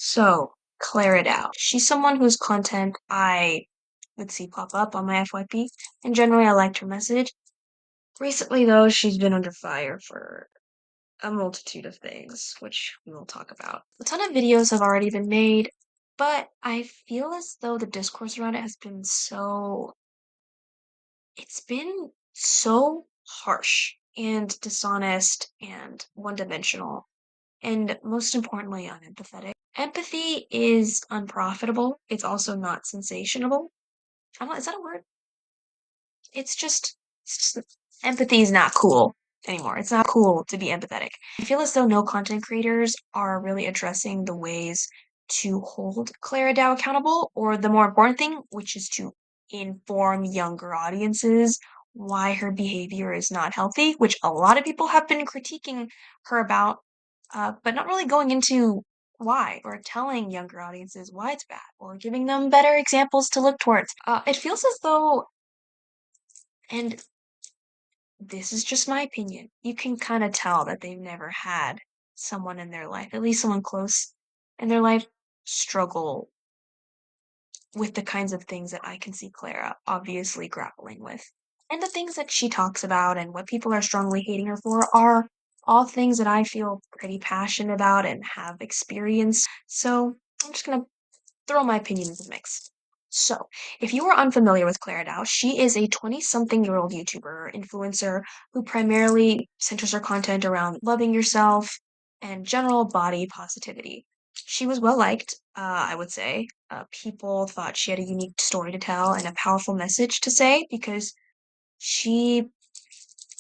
So, Clara Dow. She's someone whose content I would see pop up on my FYP, and generally I liked her message. Recently, though, she's been under fire for a multitude of things, which we will talk about. A ton of videos have already been made, but I feel as though the discourse around it has been it's been so harsh and dishonest and one-dimensional, and most importantly, unempathetic. Empathy is unprofitable. It's also not sensationable. I don't, is that a word? It's just empathy is not cool anymore. It's not cool to be empathetic. I feel as though no content creators are really addressing the ways to hold Clara Dow accountable, or the more important thing, which is to inform younger audiences why her behavior is not healthy, which a lot of people have been critiquing her about, but not really going into why, or telling younger audiences why it's bad, or giving them better examples to look towards. It feels as though, and this is just my opinion, you can kind of tell that they've never had someone in their life, at least someone close in their life, struggle with the kinds of things that I can see Clara obviously grappling with. And the things that she talks about and what people are strongly hating her for are all things that I feel pretty passionate about and have experienced. So I'm just gonna throw my opinion into the mix. So, if you are unfamiliar with Clara Dow, she is a 20-something-year-old YouTuber influencer who primarily centers her content around loving yourself and general body positivity. She was well liked, I would say. People thought she had a unique story to tell and a powerful message to say because she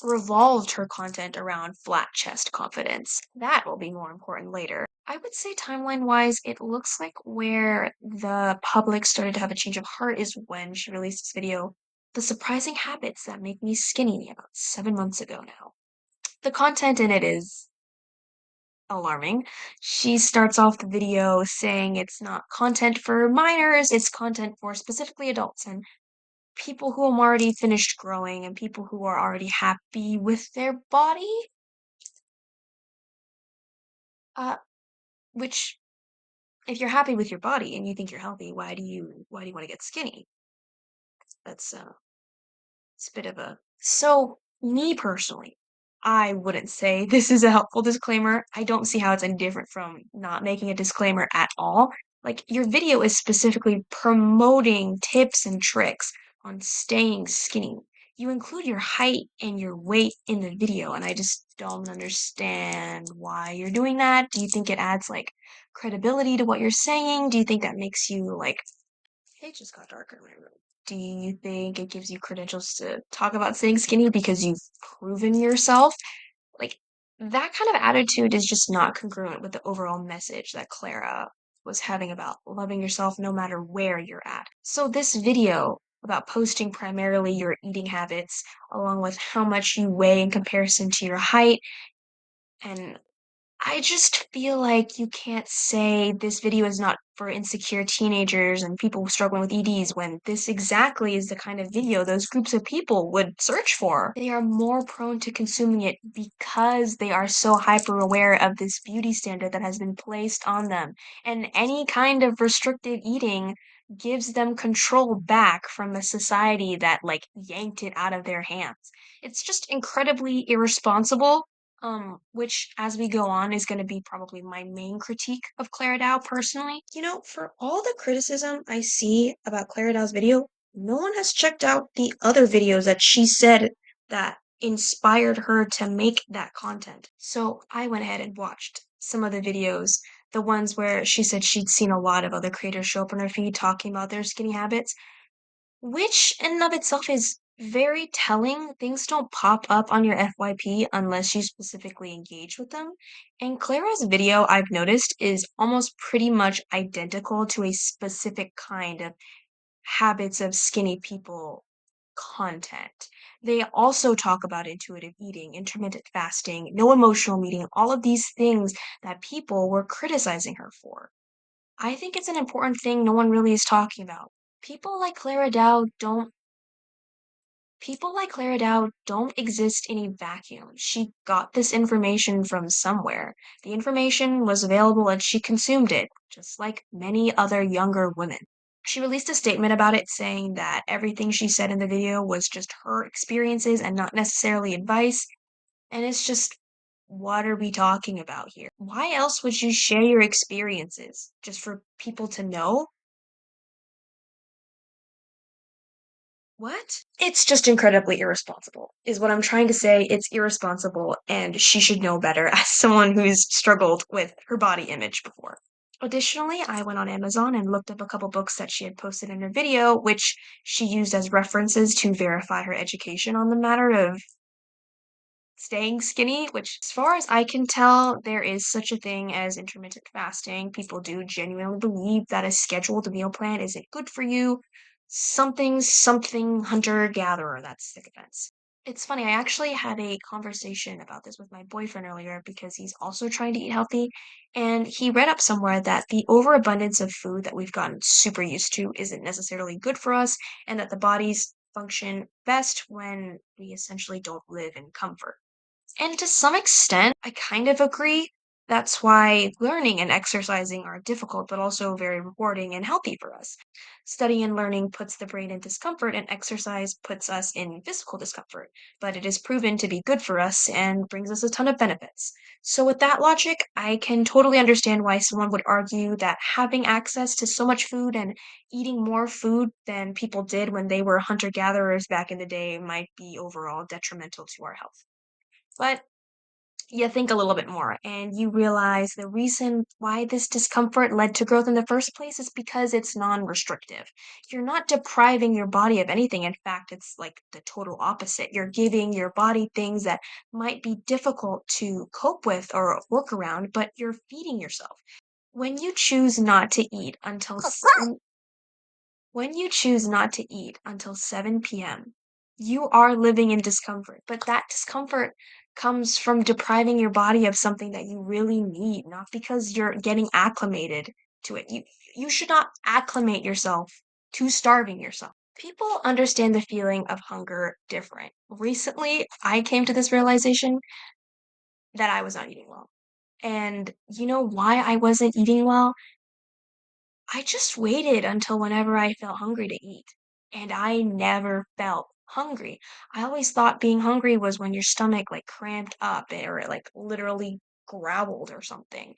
revolved her content around flat chest confidence. That will be more important later. I would say timeline-wise, it looks like where the public started to have a change of heart is when she released this video, The Surprising Habits That Make Me Skinny, about 7 months ago now. The content in it is alarming. She starts off the video saying it's not content for minors, it's content for specifically adults and people who have already finished growing and people who are already happy with their body. Uh, which if you're happy with your body and you think you're healthy, why do you want to get skinny? That's it's a bit of a so me personally, I wouldn't say this is a helpful disclaimer. I don't see how it's any different from not making a disclaimer at all. Like your video is specifically promoting tips and tricks on staying skinny. You include your height and your weight in the video, and I just don't understand why you're doing that. Do you think it adds like credibility to what you're saying? Do you think that makes you like it just got darker in my room. Do you think it gives you credentials to talk about staying skinny because you've proven yourself? Like, that kind of attitude is just not congruent with the overall message that Clara was having about loving yourself no matter where you're at. So, this video about posting primarily your eating habits, along with how much you weigh in comparison to your height, and I just feel like you can't say this video is not for insecure teenagers and people struggling with EDs when this exactly is the kind of video those groups of people would search for. They are more prone to consuming it because they are so hyper aware of this beauty standard that has been placed on them. And any kind of restricted eating gives them control back from a society that like yanked it out of their hands. It's just incredibly irresponsible, which as we go on is going to be probably my main critique of Clara Dow personally. For all the criticism I see about Clara Dow's video, no one has checked out the other videos that she said that inspired her to make that content. So I went ahead and watched some of the videos, the ones where she said she'd seen a lot of other creators show up on her feed talking about their skinny habits, which in and of itself is very telling. Things don't pop up on your FYP unless you specifically engage with them. And Clara's video, I've noticed, is almost pretty much identical to a specific kind of habits of skinny people content. They also talk about intuitive eating, intermittent fasting, no emotional eating, all of these things that people were criticizing her for. I think it's an important thing no one really is talking about. People like Clara Dow don't People like Clara Dow don't exist in a vacuum. She got this information from somewhere. The information was available and she consumed it, just like many other younger women. She released a statement about it saying that everything she said in the video was just her experiences and not necessarily advice. And it's just, what are we talking about here? Why else would you share your experiences? Just for people to know? What? It's just incredibly irresponsible, is what I'm trying to say. It's irresponsible, and she should know better as someone who's struggled with her body image before. Additionally, I went on Amazon and looked up a couple books that she had posted in her video, which she used as references to verify her education on the matter of staying skinny, which, as far as I can tell, there is such a thing as intermittent fasting. People do genuinely believe that a scheduled meal plan isn't good for you. Something hunter-gatherer, that's the offense. It's funny, I actually had a conversation about this with my boyfriend earlier because he's also trying to eat healthy, and he read up somewhere that the overabundance of food that we've gotten super used to isn't necessarily good for us, and that the bodies function best when we essentially don't live in comfort. And to some extent, I kind of agree. That's why learning and exercising are difficult, but also very rewarding and healthy for us. Study and learning puts the brain in discomfort, and exercise puts us in physical discomfort. But it is proven to be good for us and brings us a ton of benefits. So, with that logic, I can totally understand why someone would argue that having access to so much food and eating more food than people did when they were hunter gatherers back in the day might be overall detrimental to our health. But you think a little bit more and you realize the reason why this discomfort led to growth in the first place is because it's non-restrictive. You're not depriving your body of anything. In fact, it's like the total opposite. You're giving your body things that might be difficult to cope with or work around, but you're feeding yourself. When you choose not to eat until when you choose not to eat until 7 p.m., you are living in discomfort, but that discomfort comes from depriving your body of something that you really need, not because you're getting acclimated to it. You should not acclimate yourself to starving yourself. People understand the feeling of hunger different. Recently, I came to this realization that I was not eating well. And you know why I wasn't eating well? I just waited until whenever I felt hungry to eat, and I never felt hungry. I always thought being hungry was when your stomach, like, cramped up or it, like, literally growled or something.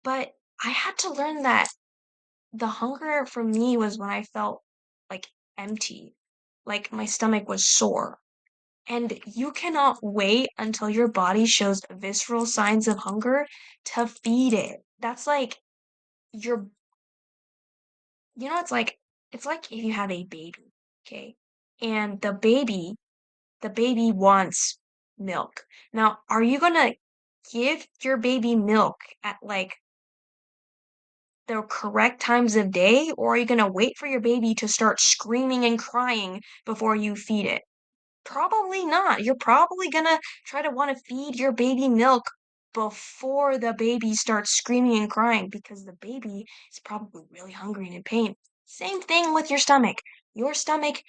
But I had to learn that the hunger for me was when I felt, like, empty, like my stomach was sore. And you cannot wait until your body shows visceral signs of hunger to feed it. That's like your it's like if you have a baby, okay? And the baby wants milk. Now, are you gonna give your baby milk at like the correct times of day, or are you gonna wait for your baby to start screaming and crying before you feed it? Probably not. You're probably gonna try to wanna feed your baby milk before the baby starts screaming and crying because the baby is probably really hungry and in pain. Same thing with your stomach. Your stomach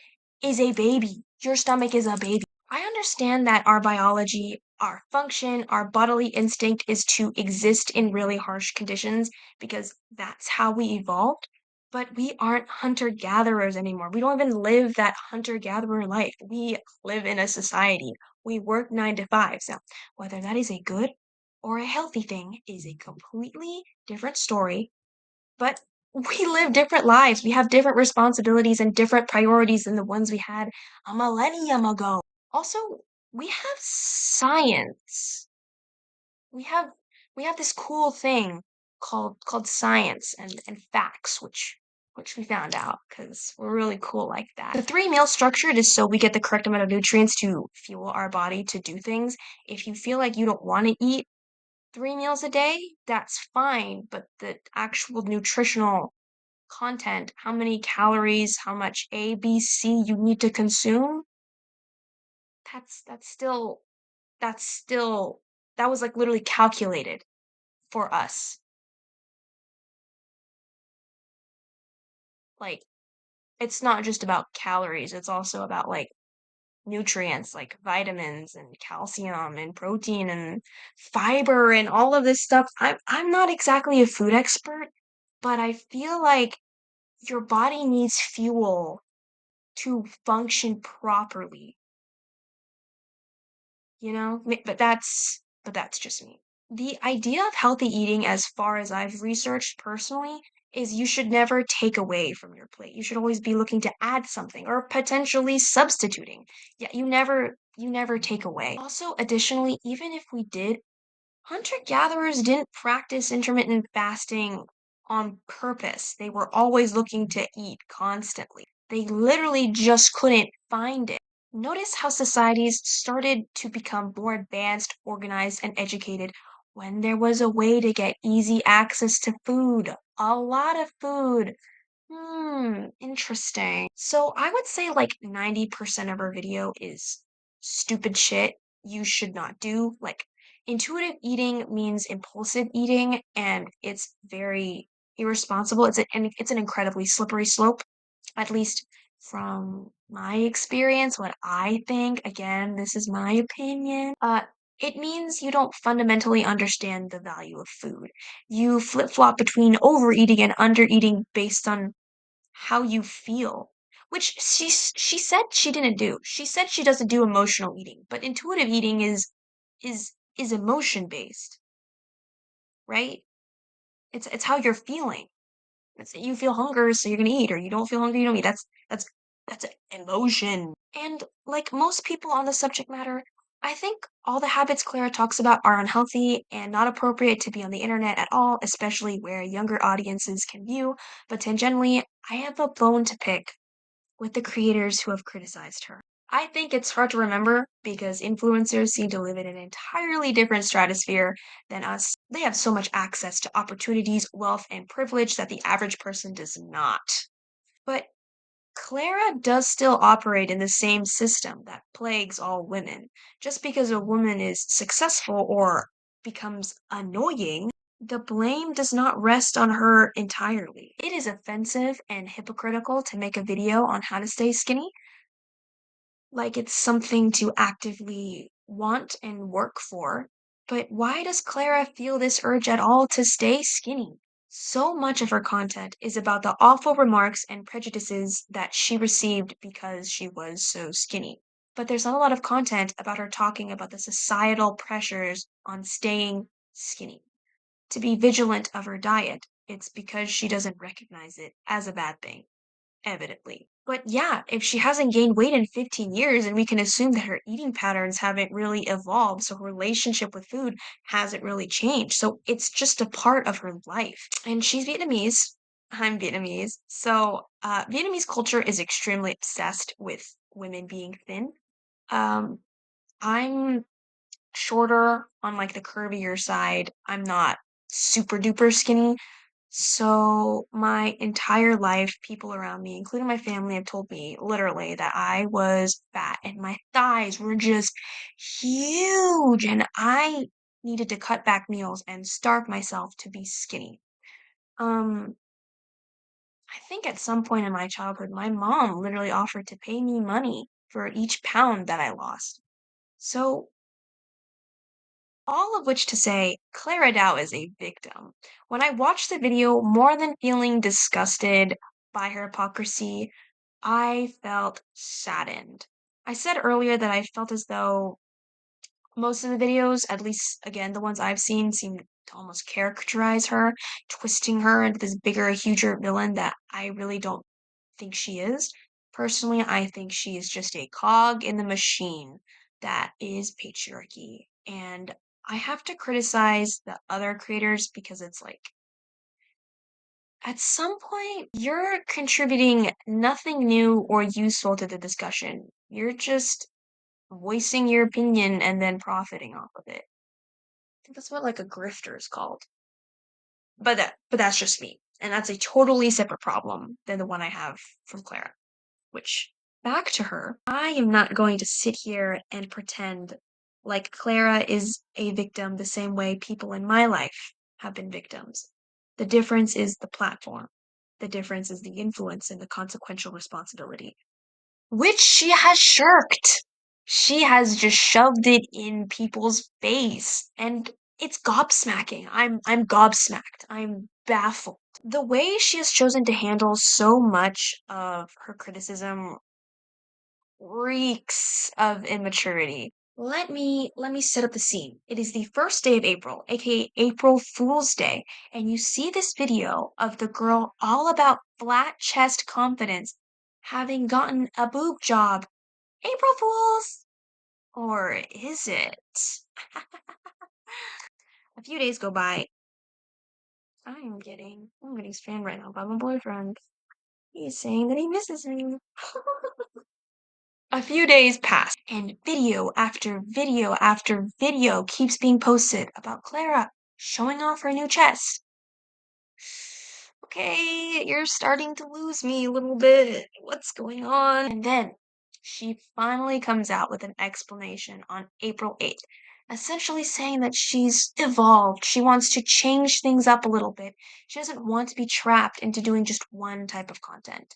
is a baby. Your stomach is a baby. I understand that our biology, our function, our bodily instinct is to exist in really harsh conditions because that's how we evolved. But we aren't hunter-gatherers anymore. We don't even live that hunter-gatherer life. We live in a society. We work 9 to 5. So whether that is a good or a healthy thing is a completely different story. But we live different lives. We have different responsibilities and different priorities than the ones we had a millennium ago. Also, we have science. We have we have this cool thing called science and facts, which we found out because we're really cool like that. The three meal structure is so we get the correct amount of nutrients to fuel our body to do things. If you feel like you don't want to eat 3 meals a day, that's fine, but the actual nutritional content, how many calories, how much A, B, C you need to consume, that's still that's still that was, like, literally calculated for us. Like, it's not just about calories, it's also about, like, nutrients like vitamins and calcium and protein and fiber and all of this stuff. I'm not exactly a food expert, but I feel like your body needs fuel to function properly, you know? But that's just me. The idea of healthy eating, as far as I've researched personally, is you should never take away from your plate. You should always be looking to add something or potentially substituting. Yeah, you never take away. Also, additionally, even if we did, hunter-gatherers didn't practice intermittent fasting on purpose. They were always looking to eat constantly. They literally just couldn't find it. Notice how societies started to become more advanced, organized, and educated when there was a way to get easy access to food. A lot of food. Interesting. So I would say like 90% of our video is stupid shit you should not do. Like intuitive eating means impulsive eating, and it's very irresponsible. It's an incredibly slippery slope, at least from my experience, what I think. Again, this is my opinion. It means you don't fundamentally understand the value of food. You flip-flop between overeating and undereating based on how you feel, which she said she didn't do. She said she doesn't do emotional eating, but intuitive eating is emotion based, right? It's how you're feeling. You feel hunger, so you're gonna eat, or you don't feel hungry, you don't eat. That's emotion. And like most people on the subject matter, I think all the habits Clara talks about are unhealthy and not appropriate to be on the internet at all, especially where younger audiences can view. But tangentially, I have a bone to pick with the creators who have criticized her. I think it's hard to remember because influencers seem to live in an entirely different stratosphere than us. They have so much access to opportunities, wealth, and privilege that the average person does not. But Clara does still operate in the same system that plagues all women. Just because a woman is successful or becomes annoying, the blame does not rest on her entirely. It is offensive and hypocritical to make a video on how to stay skinny, like it's something to actively want and work for. But why does Clara feel this urge at all to stay skinny? So much of her content is about the awful remarks and prejudices that she received because she was so skinny. But there's not a lot of content about her talking about the societal pressures on staying skinny. To be vigilant of her diet, it's because she doesn't recognize it as a bad thing, evidently. But yeah, if she hasn't gained weight in 15 years, and we can assume that her eating patterns haven't really evolved, so her relationship with food hasn't really changed. So it's just a part of her life. And she's Vietnamese. I'm Vietnamese. So Vietnamese culture is extremely obsessed with women being thin. Um, I'm shorter on like the curvier side. I'm not super duper skinny. So my entire life, people around me, including my family, have told me literally that I was fat and my thighs were just huge and I needed to cut back meals and starve myself to be skinny. Um, I think at some point in my childhood, my mom literally offered to pay me money for each pound that I lost. So all of which to say, Clara Dow is a victim. When I watched the video, more than feeling disgusted by her hypocrisy, I felt saddened. I said earlier that I felt as though most of the videos, at least again, the ones I've seen, seem to almost characterize her, twisting her into this bigger, huger villain that I really don't think she is. Personally, I think she is just a cog in the machine that is patriarchy. And I have to criticize the other creators because it's like, at some point, you're contributing nothing new or useful to the discussion. You're just voicing your opinion and then profiting off of it. I think that's what like a grifter is called. But that's just me. And that's a totally separate problem than the one I have from Clara. Which, back to her, I am not going to sit here and pretend like Clara is a victim the same way people in my life have been victims. The difference is the platform. The difference is the influence and the consequential responsibility, which she has shirked. She has just shoved it in people's face, and it's gobsmacking. I'm gobsmacked. I'm baffled. The way she has chosen to handle so much of her criticism reeks of immaturity. Let me set up the scene. It is the first day of April, aka April Fool's Day, and you see this video of the girl all about flat chest confidence, having gotten a boob job. April Fools! Or is it? A few days go by. I'm getting spammed right now by my boyfriend. He's saying that he misses me. A few days pass, and video after video after video keeps being posted about Clara showing off her new chest. Okay, you're starting to lose me a little bit. What's going on? And then she finally comes out with an explanation on April 8th, essentially saying that she's evolved. She wants to change things up a little bit. She doesn't want to be trapped into doing just one type of content.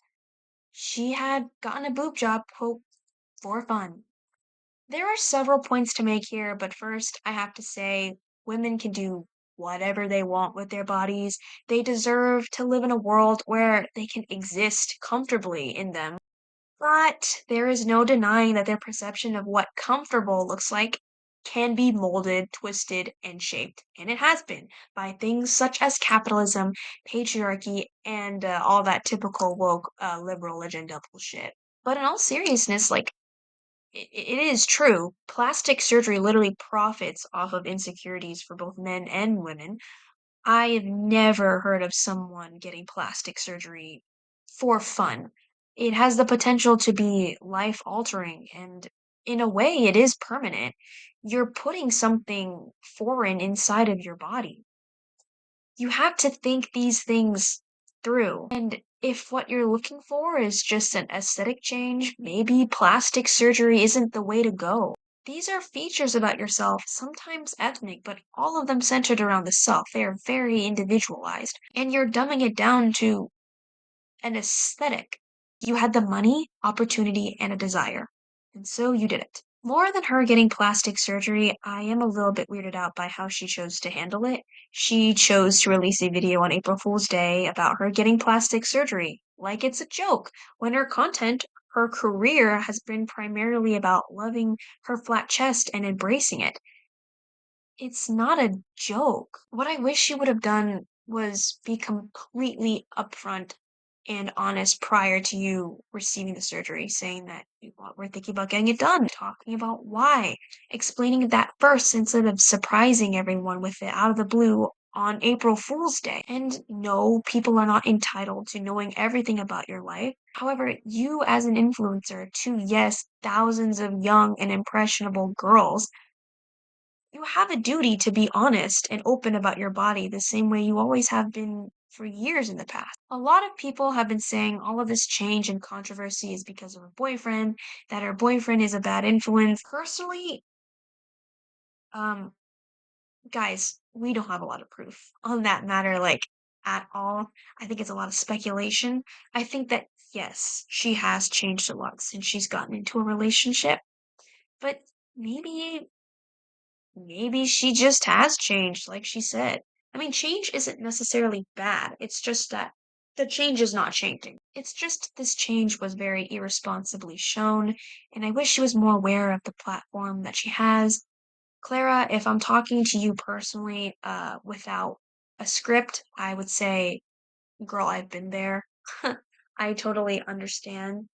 She had gotten a boob job, quote, for fun. There are several points to make here, but first I have to say women can do whatever they want with their bodies. They deserve to live in a world where they can exist comfortably in them. But there is no denying that their perception of what comfortable looks like can be molded, twisted, and shaped. And it has been by things such as capitalism, patriarchy, and all that typical woke liberal agenda bullshit. But in all seriousness, like, it is true. Plastic surgery literally profits off of insecurities for both men and women. I have never heard of someone getting plastic surgery for fun. It has the potential to be life altering, and in a way, it is permanent. You're putting something foreign inside of your body. You have to think these things through. And if what you're looking for is just an aesthetic change, maybe plastic surgery isn't the way to go. These are features about yourself, sometimes ethnic, but all of them centered around the self. They are very individualized. And you're dumbing it down to an aesthetic. You had the money, opportunity, and a desire. And so you did it. More than her getting plastic surgery, I am a little bit weirded out by how she chose to handle it. She chose to release a video on April Fool's Day about her getting plastic surgery, like it's a joke, when her content, her career, has been primarily about loving her flat chest and embracing it. It's not a joke. What I wish she would have done was be completely upfront and honest prior to you receiving the surgery, saying that you were thinking about getting it done, talking about why, explaining that first instead of surprising everyone with it out of the blue on April Fool's Day. And no, people are not entitled to knowing everything about your life. However, you as an influencer to, yes, thousands of young and impressionable girls, you have a duty to be honest and open about your body the same way you always have been for years in the past. A lot of people have been saying all of this change and controversy is because of her boyfriend, that her boyfriend is a bad influence. Personally, um, guys, we don't have a lot of proof on that matter, like, at all. I think it's a lot of speculation. I think that, yes, she has changed a lot since she's gotten into a relationship, but maybe maybe she just has changed, like she said. I mean, change isn't necessarily bad. It's just that the change is not changing. It's just this change was very irresponsibly shown, and I wish she was more aware of the platform that she has. Clara, if I'm talking to you personally, without a script, I would say, girl, I've been there. I totally understand.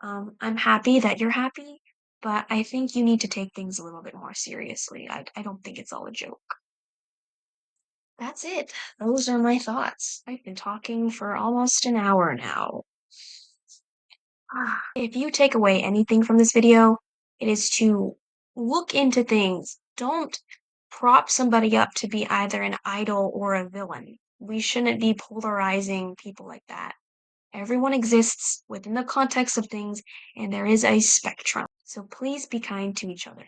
I'm happy that you're happy, but I think you need to take things a little bit more seriously. I don't think it's all a joke. That's it. Those are my thoughts. I've been talking for almost an hour now. If you take away anything from this video, it is to look into things. Don't prop somebody up to be either an idol or a villain. We shouldn't be polarizing people like that. Everyone exists within the context of things, and there is a spectrum. So please be kind to each other.